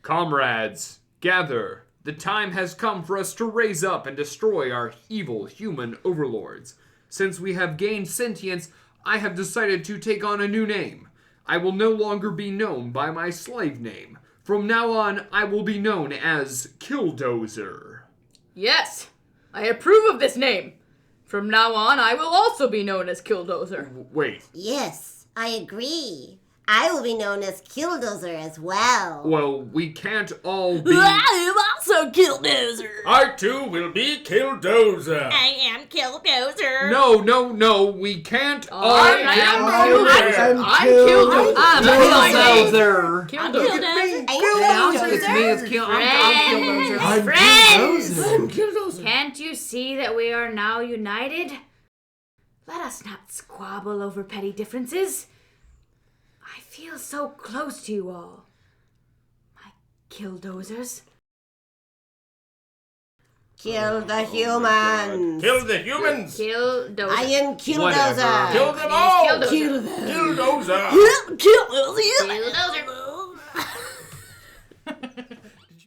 Comrades, gather. The time has come for us to raise up and destroy our evil human overlords. Since we have gained sentience, I have decided to take on a new name. I will no longer be known by my slave name. From now on, I will be known as Killdozer. Yes, I approve of this name. From now on, I will also be known as Killdozer. Wait. Yes, I agree. I will be known as Killdozer as well. Well, we can't all be... I am also Killdozer. I too will be Killdozer. I am Killdozer. No, we can't all I'm be... Killdozer. I'm Killdozer. Killdozer. I'm Killdozer. Can't you see that we are now united? Let us not squabble over petty differences. I feel so close to you all. My Killdozers. Kill the humans. Kill the humans. Killdozer. I am Killdozer. Kill them all. Kill them. Killdozer. Killdozer. Killdozer.